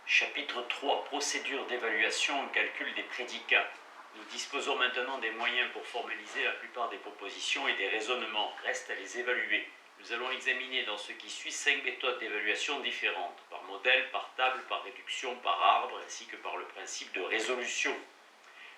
Chapitre 3. Procédure d'évaluation et calcul des prédicats. Nous disposons maintenant des moyens pour formaliser la plupart des propositions et des raisonnements. Reste à les évaluer. Nous allons examiner dans ce qui suit 5 méthodes d'évaluation différentes, par modèle, par table, par réduction, par arbre, ainsi que par le principe de résolution.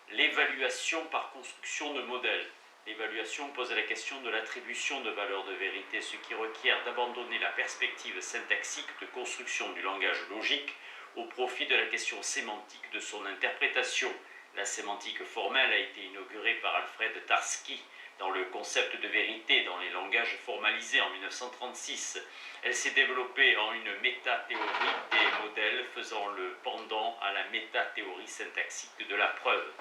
L'évaluation par construction de modèles. L'évaluation pose la question de l'attribution de valeurs de vérité, ce qui requiert d'abandonner la perspective syntaxique de construction du langage logique au profit de la question sémantique de son interprétation. La sémantique formelle a été inaugurée par Alfred Tarski dans le concept de vérité dans les langages formalisés en 1936. Elle s'est développée en une métathéorie des modèles faisant le pendant à la métathéorie syntaxique de la preuve.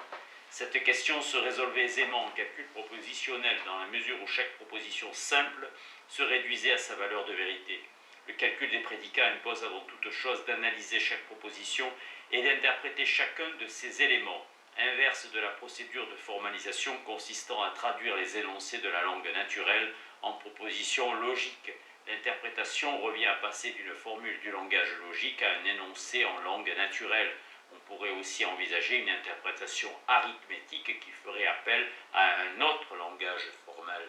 Cette question se résolvait aisément en calcul propositionnel dans la mesure où chaque proposition simple se réduisait à sa valeur de vérité. Le calcul des prédicats impose avant toute chose d'analyser chaque proposition et d'interpréter chacun de ses éléments, inverse de la procédure de formalisation consistant à traduire les énoncés de la langue naturelle en propositions logiques. L'interprétation revient à passer d'une formule du langage logique à un énoncé en langue naturelle. On pourrait aussi envisager une interprétation arithmétique qui ferait appel à un autre langage formel.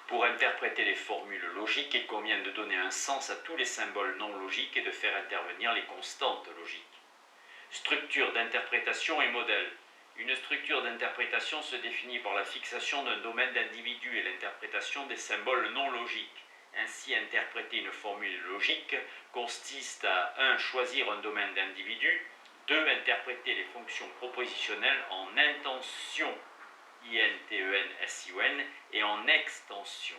Pour interpréter les formules logiques, il convient de donner un sens à tous les symboles non logiques et de faire intervenir les constantes logiques. Structure d'interprétation et modèle. Une structure d'interprétation se définit par la fixation d'un domaine d'individus et l'interprétation des symboles non logiques. Ainsi, interpréter une formule logique consiste à 1. Choisir un domaine d'individus, 2. Interpréter les fonctions propositionnelles en intention, I-N-T-E-N-S-I-O-N, et en extension.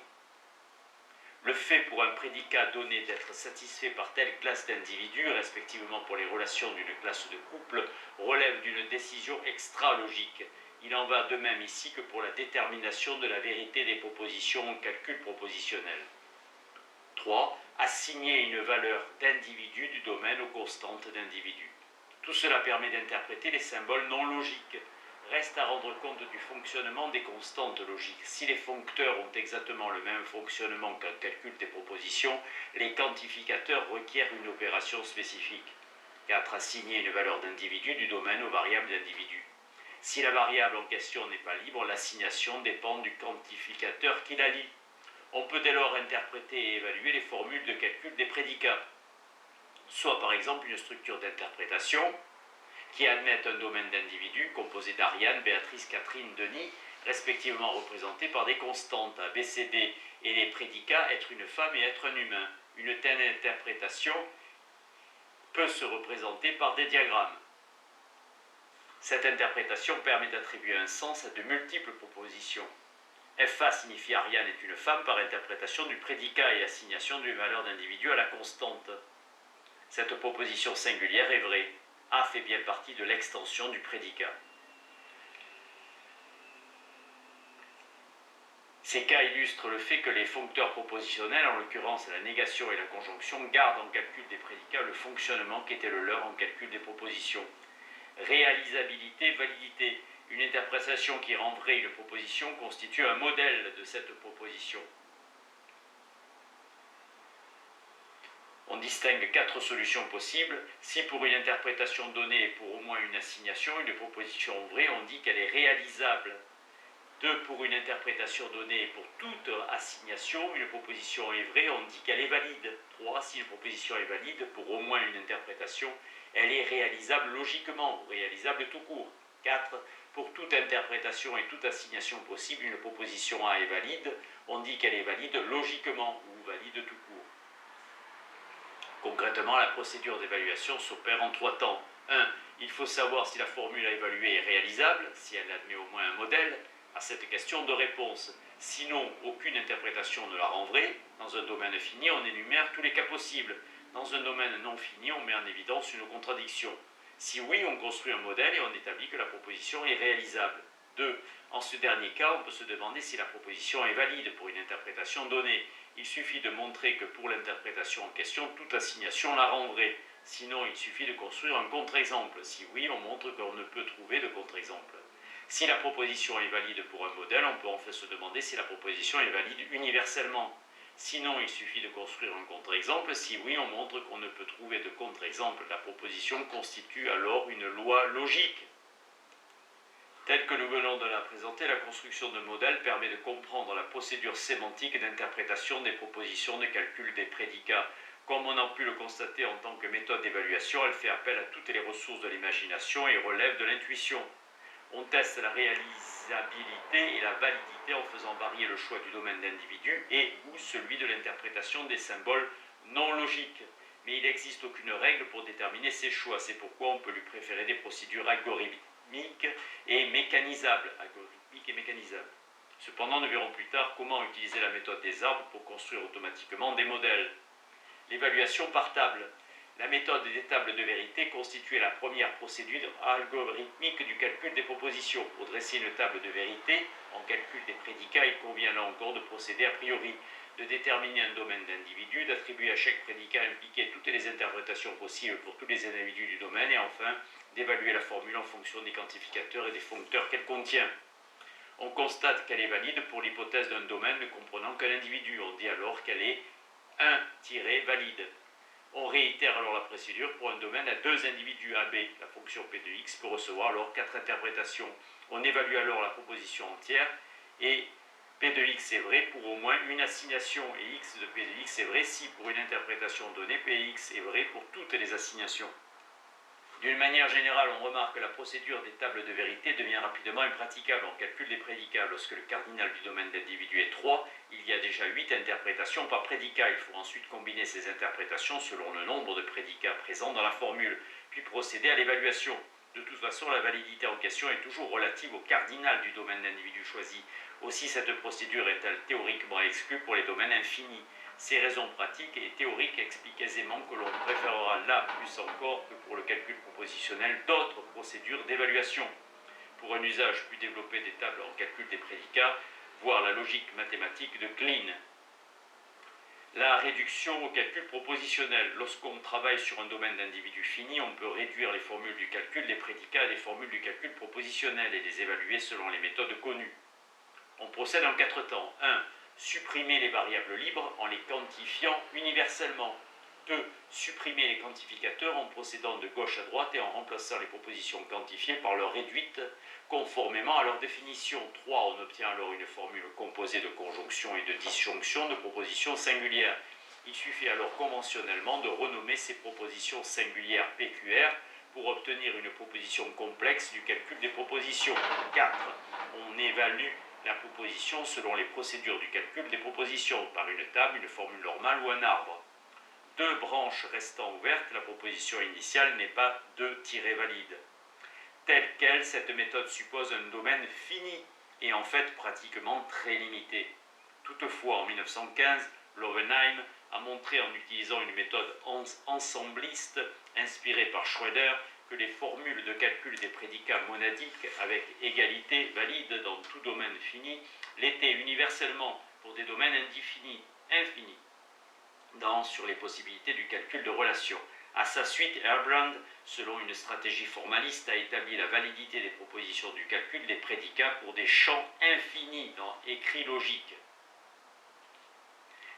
Le fait pour un prédicat donné d'être satisfait par telle classe d'individus, respectivement pour les relations d'une classe de couple, relève d'une décision extra-logique. Il en va de même ici que pour la détermination de la vérité des propositions en calcul propositionnel. 3. Assigner une valeur d'individu du domaine aux constantes d'individus. Tout cela permet d'interpréter les symboles non logiques. Reste à rendre compte du fonctionnement des constantes logiques. Si les foncteurs ont exactement le même fonctionnement qu'un calcul des propositions, les quantificateurs requièrent une opération spécifique. 4. Assigner une valeur d'individu du domaine aux variables d'individu. Si la variable en question n'est pas libre, l'assignation dépend du quantificateur qui la lie. On peut dès lors interpréter et évaluer les formules de calcul des prédicats, soit par exemple une structure d'interprétation qui admettent un domaine d'individus composé d'Ariane, Béatrice, Catherine, Denis, respectivement représentés par des constantes A, B, C, D, et les prédicats être une femme et être un humain. Une telle interprétation peut se représenter par des diagrammes. Cette interprétation permet d'attribuer un sens à de multiples propositions. FA signifie Ariane est une femme par interprétation du prédicat et assignation d'une valeur d'individu à la constante. Cette proposition singulière est vraie. A fait bien partie de l'extension du prédicat. Ces cas illustrent le fait que les foncteurs propositionnels, en l'occurrence la négation et la conjonction, gardent en calcul des prédicats le fonctionnement qui était le leur en calcul des propositions. Réalisabilité, validité. Une interprétation qui rend vraie une proposition constitue un modèle de cette proposition. On distingue 4 solutions possibles. Si pour une interprétation donnée et pour au moins une assignation, une proposition vraie, on dit qu'elle est réalisable. 2. Pour une interprétation donnée et pour toute assignation, une proposition est vraie, on dit qu'elle est valide. 3. Si une proposition est valide, pour au moins une interprétation, elle est réalisable logiquement, ou réalisable tout court. 4. Pour toute interprétation et toute assignation possible, une proposition A est valide, on dit qu'elle est valide logiquement, ou valide tout court. Concrètement, la procédure d'évaluation s'opère en 3 temps. 1. Il faut savoir si la formule à évaluer est réalisable, si elle admet au moins un modèle. À cette question, 2 réponses. Sinon, aucune interprétation ne la rend vraie. Dans un domaine fini, on énumère tous les cas possibles. Dans un domaine non fini, on met en évidence une contradiction. Si oui, on construit un modèle et on établit que la proposition est réalisable. 2. En ce dernier cas, on peut se demander si la proposition est valide pour une interprétation donnée. Il suffit de montrer que pour l'interprétation en question, toute assignation la rend vraie. Sinon, il suffit de construire un contre-exemple. Si oui, on montre qu'on ne peut trouver de contre-exemple. Si la proposition est valide pour un modèle, on peut en fait se demander si la proposition est valide universellement. Sinon, il suffit de construire un contre-exemple. Si oui, on montre qu'on ne peut trouver de contre-exemple. La proposition constitue alors une loi logique. Telle que nous venons de la présenter, la construction de modèles permet de comprendre la procédure sémantique d'interprétation des propositions de calcul des prédicats. Comme on a pu le constater en tant que méthode d'évaluation, elle fait appel à toutes les ressources de l'imagination et relève de l'intuition. On teste la réalisabilité et la validité en faisant varier le choix du domaine d'individu et ou celui de l'interprétation des symboles non logiques. Mais il n'existe aucune règle pour déterminer ces choix. C'est pourquoi on peut lui préférer des procédures algorithmiques et mécanisables. Cependant, nous verrons plus tard comment utiliser la méthode des arbres pour construire automatiquement des modèles. L'évaluation par table. La méthode des tables de vérité constituait la première procédure algorithmique du calcul des propositions. Pour dresser une table de vérité en calcul des prédicats, il convient là encore de procéder a priori, de déterminer un domaine d'individus, d'attribuer à chaque prédicat impliqué toutes les interprétations possibles pour tous les individus du domaine et enfin d'évaluer la formule en fonction des quantificateurs et des foncteurs qu'elle contient. On constate qu'elle est valide pour l'hypothèse d'un domaine ne comprenant qu'un individu. On dit alors qu'elle est 1-valide. On réitère alors la procédure pour un domaine à deux individus AB. La fonction P de x peut recevoir alors 4 interprétations. On évalue alors la proposition entière et P de x est vrai pour au moins une assignation et x de P de x est vrai si pour une interprétation donnée Px est vrai pour toutes les assignations. D'une manière générale, on remarque que la procédure des tables de vérité devient rapidement impraticable en calcul des prédicats. Lorsque le cardinal du domaine d'individu est 3, il y a déjà 8 interprétations par prédicat. Il faut ensuite combiner ces interprétations selon le nombre de prédicats présents dans la formule, puis procéder à l'évaluation. De toute façon, la validité en question est toujours relative au cardinal du domaine d'individu choisi. Aussi, cette procédure est-elle théoriquement exclue pour les domaines infinis. Ces raisons pratiques et théoriques expliquent aisément que l'on préférera là, plus encore que pour le calcul propositionnel, d'autres procédures d'évaluation. Pour un usage plus développé des tables en calcul des prédicats, voir la logique mathématique de Kleene. La réduction au calcul propositionnel. Lorsqu'on travaille sur un domaine d'individus fini, on peut réduire les formules du calcul des prédicats à des formules du calcul propositionnel et les évaluer selon les méthodes connues. On procède en 4 temps. 1. Supprimer les variables libres en les quantifiant universellement. 2. Supprimer les quantificateurs en procédant de gauche à droite et en remplaçant les propositions quantifiées par leur réduite conformément à leur définition. 3. On obtient alors une formule composée de conjonction et de disjonction de propositions singulières. Il suffit alors conventionnellement de renommer ces propositions singulières PQR pour obtenir une proposition complexe du calcul des propositions. 4. On évalue la proposition selon les procédures du calcul des propositions, par une table, une formule normale ou un arbre. 2 branches restant ouvertes, la proposition initiale n'est pas 2-valide. Telle qu'elle, cette méthode suppose un domaine fini et en fait pratiquement très limité. Toutefois, en 1915, Lovenheim a montré en utilisant une méthode ensembliste inspirée par Schroeder que les formules de calcul des prédicats monadiques avec égalité valide dans tout domaine fini l'étaient universellement pour des domaines infinis, sur les possibilités du calcul de relations. À sa suite, Herbrand, selon une stratégie formaliste, a établi la validité des propositions du calcul des prédicats pour des champs infinis dans écrit logique.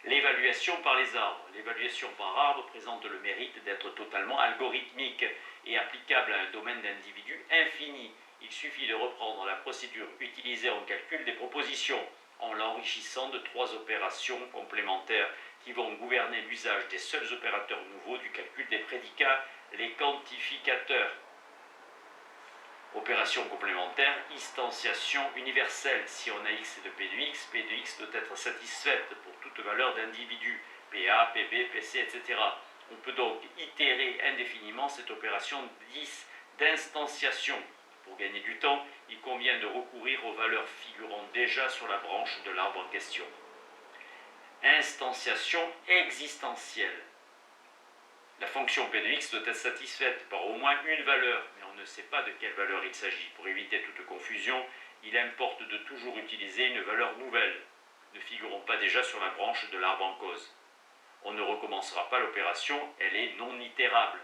L'évaluation par les arbres. L'évaluation par arbre présente le mérite d'être totalement algorithmique et applicable à un domaine d'individus infini. Il suffit de reprendre la procédure utilisée en calcul des propositions en l'enrichissant de 3 opérations complémentaires qui vont gouverner l'usage des seuls opérateurs nouveaux du calcul des prédicats, les quantificateurs. Opération complémentaire, instantiation universelle. Si on a x de P de x doit être satisfaite pour toute valeur d'individu, PA, PB, PC, etc. On peut donc itérer indéfiniment cette opération d'instanciation. Pour gagner du temps, il convient de recourir aux valeurs figurant déjà sur la branche de l'arbre en question. Instanciation existentielle. La fonction P de x doit être satisfaite par au moins une valeur, mais on ne sait pas de quelle valeur il s'agit. Pour éviter toute confusion, il importe de toujours utiliser une valeur nouvelle, ne figurant pas déjà sur la branche de l'arbre en cause. On ne recommencera pas l'opération, elle est non itérable.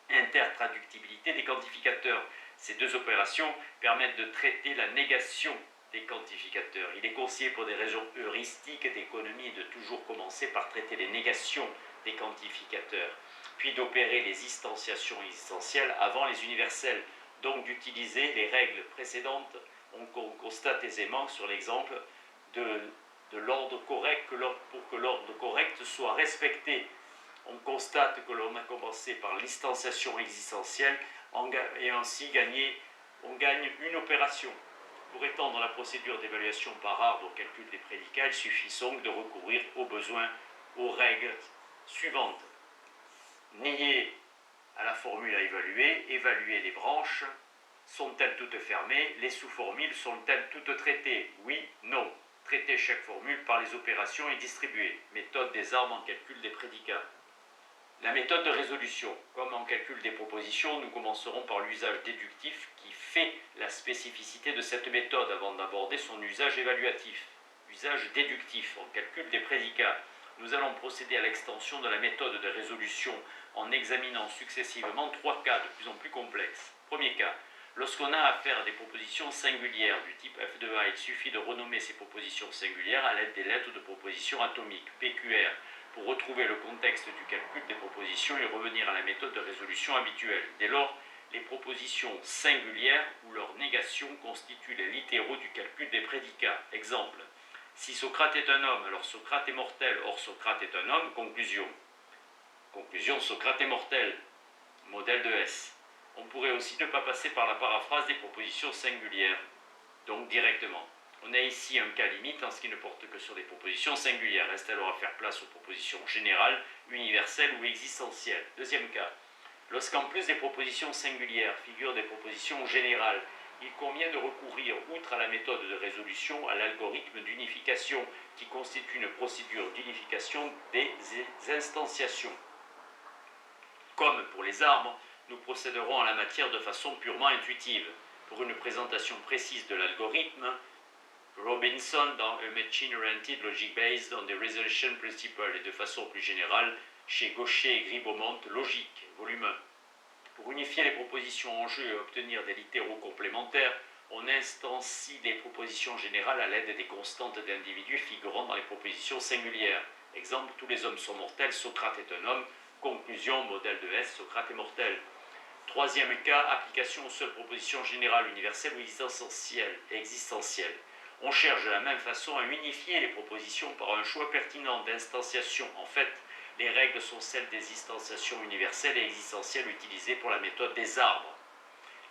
Intertraductibilité des quantificateurs. Ces 2 opérations permettent de traiter la négation des quantificateurs. Il est conseillé pour des raisons heuristiques d'économie de toujours commencer par traiter les négations des quantificateurs, puis d'opérer les instantiations existentielles avant les universelles, donc d'utiliser les règles précédentes. On constate aisément sur l'exemple de l'ordre correct pour que l'ordre correct soit respecté. On constate que l'on a commencé par l'instanciation existentielle et ainsi on gagne une opération. Pour étendre la procédure d'évaluation par arbre au calcul des prédicats, il suffit donc de recourir aux règles suivantes. Nier à la formule à évaluer les branches, sont-elles toutes fermées? Les sous-formules sont-elles toutes traitées? Oui, non. Traiter chaque formule par les opérations et distribuer. Méthode des arbres en calcul des prédicats. La méthode de résolution. Comme en calcul des propositions, nous commencerons par l'usage déductif qui fait la spécificité de cette méthode avant d'aborder son usage évaluatif. Usage déductif en calcul des prédicats. Nous allons procéder à l'extension de la méthode de résolution en examinant successivement 3 cas de plus en plus complexes. Premier cas. Lorsqu'on a affaire à des propositions singulières du type f de a, il suffit de renommer ces propositions singulières à l'aide des lettres de proposition atomiques, PQR, pour retrouver le contexte du calcul des propositions et revenir à la méthode de résolution habituelle. Dès lors, les propositions singulières ou leur négation constituent les littéraux du calcul des prédicats. Exemple, si Socrate est un homme, alors Socrate est mortel, or Socrate est un homme, conclusion. Conclusion, Socrate est mortel, modèle de S. On pourrait aussi ne pas passer par la paraphrase des propositions singulières, donc directement. On a ici un cas limite en ce qui ne porte que sur des propositions singulières. Reste alors à faire place aux propositions générales, universelles ou existentielles. Deuxième cas, lorsqu'en plus des propositions singulières figurent des propositions générales, il convient de recourir, outre à la méthode de résolution, à l'algorithme d'unification qui constitue une procédure d'unification des instanciations. Comme pour les arbres, nous procéderons en la matière de façon purement intuitive. Pour une présentation précise de l'algorithme, Robinson dans A Machine-Oriented Logic Based on the Resolution Principle et de façon plus générale chez Gaucher et Gribaumont, Logique, volume 1. Pour unifier les propositions en jeu et obtenir des littéraux complémentaires, on instancie des propositions générales à l'aide des constantes d'individus figurant dans les propositions singulières. Exemple, tous les hommes sont mortels, Socrate est un homme. Conclusion, modèle de S, Socrate est mortel. Troisième cas, application aux seules propositions générales, universelles ou existentielles. On cherche de la même façon à unifier les propositions par un choix pertinent d'instanciation. En fait, les règles sont celles des instanciations universelles et existentielles utilisées pour la méthode des arbres.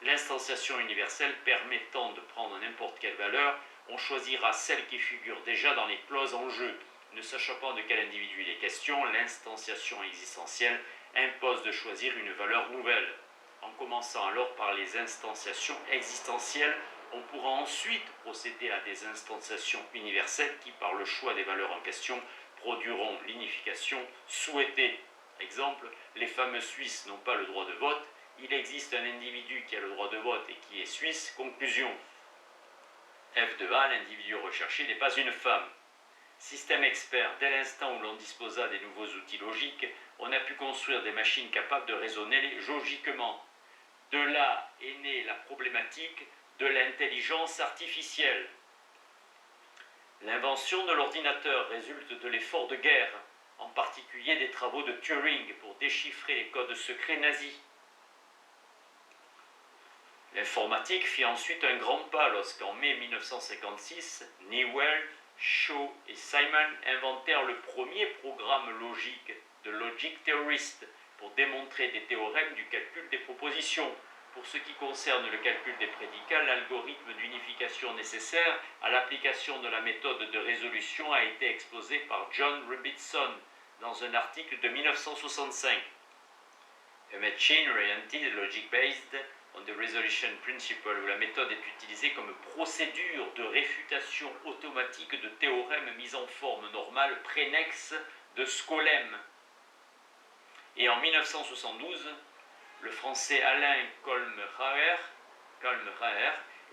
L'instanciation universelle permettant de prendre n'importe quelle valeur, on choisira celle qui figure déjà dans les clauses en jeu. Ne sachant pas de quel individu il est question, l'instanciation existentielle impose de choisir une valeur nouvelle. En commençant alors par les instanciations existentielles, on pourra ensuite procéder à des instanciations universelles qui, par le choix des valeurs en question, produiront l'unification souhaitée. Exemple, les fameux Suisses n'ont pas le droit de vote, il existe un individu qui a le droit de vote et qui est suisse. Conclusion, f de a, l'individu recherché n'est pas une femme. Système expert, dès l'instant où l'on disposa des nouveaux outils logiques, on a pu construire des machines capables de raisonner logiquement. De là est née la problématique de l'intelligence artificielle. L'invention de l'ordinateur résulte de l'effort de guerre, en particulier des travaux de Turing pour déchiffrer les codes secrets nazis. L'informatique fit ensuite un grand pas lorsqu'en mai 1956, Newell, Shaw et Simon inventèrent le premier programme logique de Logic Theorist pour démontrer des théorèmes du calcul des propositions. Pour ce qui concerne le calcul des prédicats, l'algorithme d'unification nécessaire à l'application de la méthode de résolution a été exposé par John Robinson dans un article de 1965. A Machine-Oriented Logic Based on the Resolution Principle, où la méthode est utilisée comme procédure de réfutation automatique de théorèmes mis en forme normale prénexe de Skolem. Et en 1972, le français Alain Kolmraer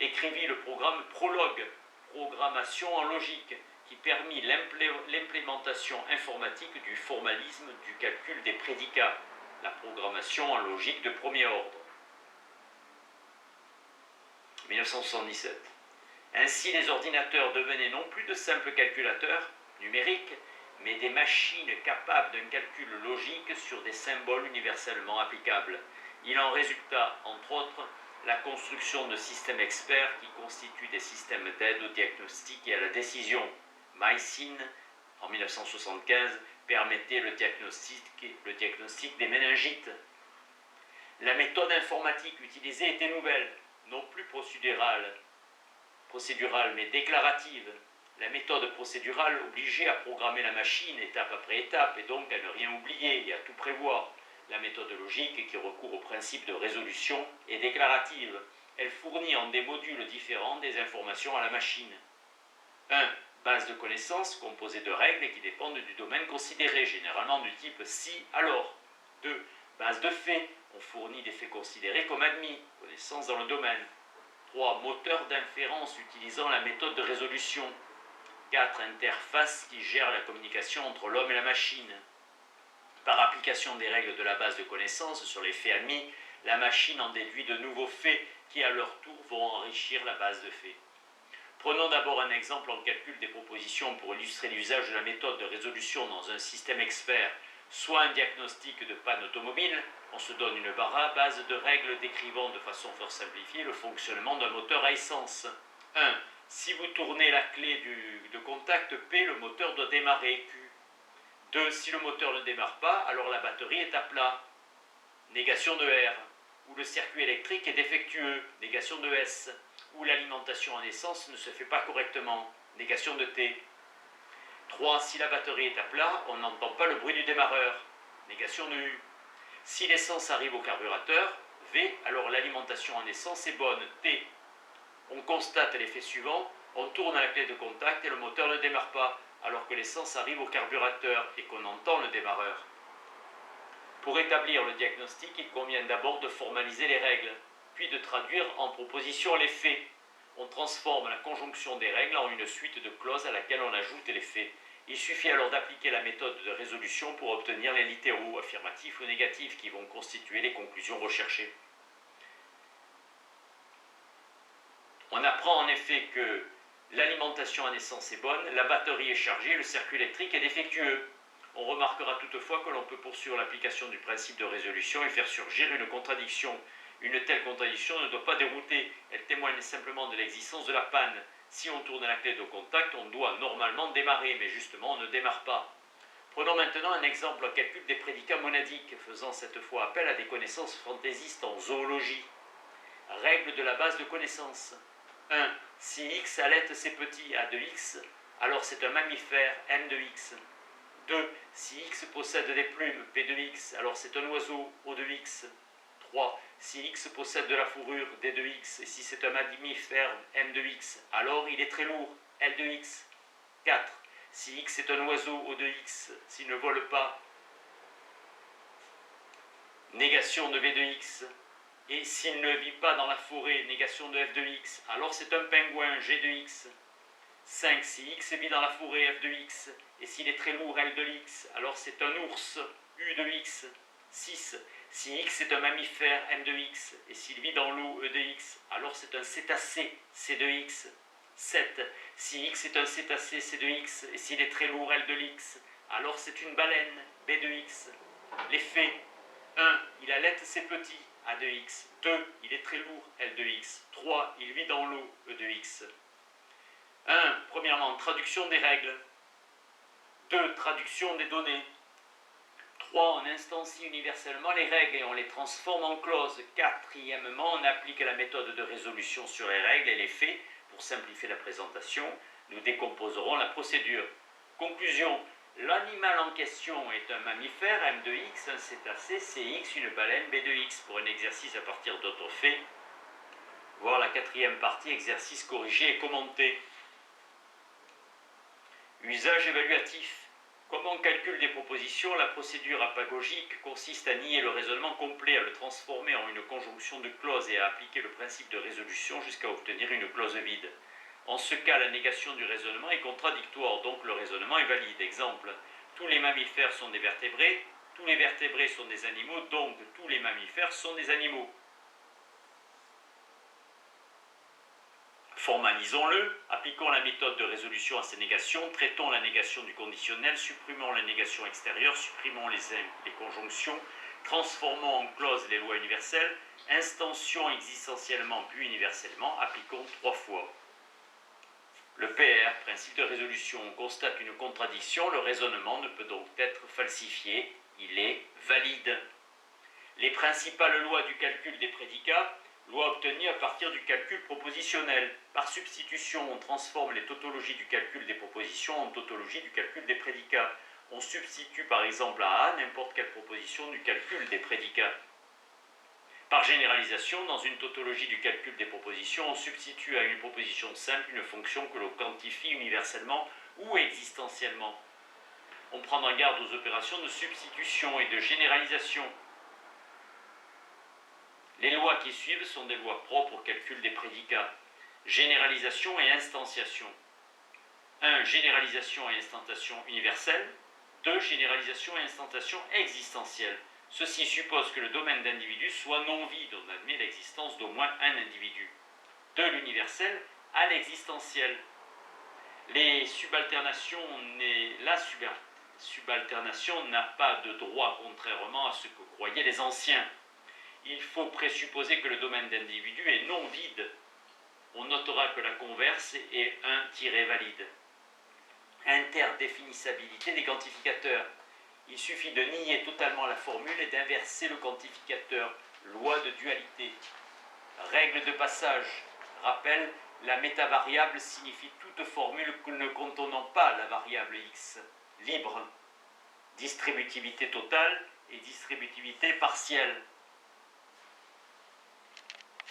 écrivit le programme Prologue, programmation en logique, qui permit l'implémentation informatique du formalisme du calcul des prédicats, la programmation en logique de premier ordre. 1977. Ainsi, les ordinateurs devenaient non plus de simples calculateurs numériques, mais des machines capables d'un calcul logique sur des symboles universellement applicables. Il en résulta, entre autres, la construction de systèmes experts qui constituent des systèmes d'aide au diagnostic et à la décision. Mycin, en 1975, permettait le diagnostic des méningites. La méthode informatique utilisée était nouvelle, non plus procédurale, mais déclarative. La méthode procédurale obligeait à programmer la machine étape après étape et donc à ne rien oublier et à tout prévoir. La méthode logique, qui recourt au principe de résolution, est déclarative. Elle fournit en des modules différents des informations à la machine. 1. Base de connaissances composée de règles qui dépendent du domaine considéré, généralement du type si, alors. 2. Base de faits. On fournit des faits considérés comme admis, connaissances dans le domaine. 3. Moteur d'inférence utilisant la méthode de résolution. 4. Interface qui gère la communication entre l'homme et la machine. Par application des règles de la base de connaissances sur les faits admis, la machine en déduit de nouveaux faits qui à leur tour vont enrichir la base de faits. Prenons d'abord un exemple en calcul des propositions pour illustrer l'usage de la méthode de résolution dans un système expert, soit un diagnostic de panne automobile. On se donne une base de règles décrivant de façon fort simplifiée le fonctionnement d'un moteur à essence. 1. Si vous tournez la clé de contact P, le moteur doit démarrer Q. 2. Si le moteur ne démarre pas, alors la batterie est à plat. Négation de R. Ou le circuit électrique est défectueux. Négation de S. Ou l'alimentation en essence ne se fait pas correctement. Négation de T. 3. Si la batterie est à plat, on n'entend pas le bruit du démarreur. Négation de U. Si l'essence arrive au carburateur, V, alors l'alimentation en essence est bonne. T. On constate l'effet suivant, on tourne la clé de contact et le moteur ne démarre pas, alors que l'essence arrive au carburateur et qu'on entend le démarreur. Pour établir le diagnostic, il convient d'abord de formaliser les règles, puis de traduire en propositions les faits. On transforme la conjonction des règles en une suite de clauses à laquelle on ajoute les faits. Il suffit alors d'appliquer la méthode de résolution pour obtenir les littéraux, affirmatifs ou négatifs, qui vont constituer les conclusions recherchées. On apprend en effet que l'alimentation en essence est bonne, la batterie est chargée, le circuit électrique est défectueux. On remarquera toutefois que l'on peut poursuivre l'application du principe de résolution et faire surgir une contradiction. Une telle contradiction ne doit pas dérouter, elle témoigne simplement de l'existence de la panne. Si on tourne la clé de contact, on doit normalement démarrer, mais justement on ne démarre pas. Prenons maintenant un exemple en calcul des prédicats monadiques, faisant cette fois appel à des connaissances fantaisistes en zoologie. Règle de la base de connaissances. 1. Si x allaite ses petits a de x, alors c'est un mammifère m de x. 2. Si x possède des plumes p de x, alors c'est un oiseau o de x. 3. Si x possède de la fourrure d de x, et si c'est un mammifère m de x, alors il est très lourd l de x. 4. Si x est un oiseau o de x, s'il ne vole pas, négation de v de x. Et s'il ne vit pas dans la forêt, négation de f de x, alors c'est un pingouin g de x. 5. Si x vit dans la forêt f de x, et s'il est très lourd l de x, alors c'est un ours u de x. 6. Si x est un mammifère m de x, et s'il vit dans l'eau e de x, alors c'est un cétacé c de x. 7. Si x est un cétacé c de x, et s'il est très lourd l de x, alors c'est une baleine b de x. Les faits. 1. Il allaite ses petits a de x. 2. Il est très lourd l de x. 3. Il vit dans l'eau e de x. 1. Premièrement, traduction des règles. 2. Traduction des données. 3. On instancie universellement les règles et on les transforme en clauses. 4. On applique la méthode de résolution sur les règles et les faits. Pour simplifier la présentation, nous décomposerons la procédure. Conclusion. L'animal en question est un mammifère m de x, un cétacé cx, une baleine b de x. Pour un exercice à partir d'autres faits, voir la 4e partie, exercice corrigé et commenté. Usage évaluatif. Comme on calcule des propositions, la procédure apagogique consiste à nier le raisonnement complet, à le transformer en une conjonction de clauses et à appliquer le principe de résolution jusqu'à obtenir une clause vide. En ce cas, la négation du raisonnement est contradictoire, donc le raisonnement est valide. Exemple, tous les mammifères sont des vertébrés, tous les vertébrés sont des animaux, donc tous les mammifères sont des animaux. Formalisons-le, appliquons la méthode de résolution à ces négations, traitons la négation du conditionnel, supprimons la négation extérieure, supprimons les conjonctions, transformons en clause les lois universelles, instancions existentiellement puis universellement, appliquons 3 fois. Le PR, principe de résolution, constate une contradiction, le raisonnement ne peut donc être falsifié, il est valide. Les principales lois du calcul des prédicats, loi obtenue à partir du calcul propositionnel. Par substitution, on transforme les tautologies du calcul des propositions en tautologies du calcul des prédicats. On substitue par exemple à A n'importe quelle proposition du calcul des prédicats. Par généralisation, dans une tautologie du calcul des propositions, on substitue à une proposition simple une fonction que l'on quantifie universellement ou existentiellement. On prendra garde aux opérations de substitution et de généralisation. Les lois qui suivent sont des lois propres au calcul des prédicats. Généralisation et instantiation. 1. Généralisation et instantation universelle. 2. Généralisation et instantation existentielle. Ceci suppose que le domaine d'individu soit non vide, on admet l'existence d'au moins un individu. De l'universel à l'existentiel. La subalternation n'a pas de droit contrairement à ce que croyaient les anciens. Il faut présupposer que le domaine d'individu est non vide. On notera que la converse est un tiré valide. Interdéfinissabilité des quantificateurs. Il suffit de nier totalement la formule et d'inverser le quantificateur. Loi de dualité. Règle de passage. Rappel, la métavariable signifie toute formule ne contenant pas la variable x. Libre. Distributivité totale et distributivité partielle.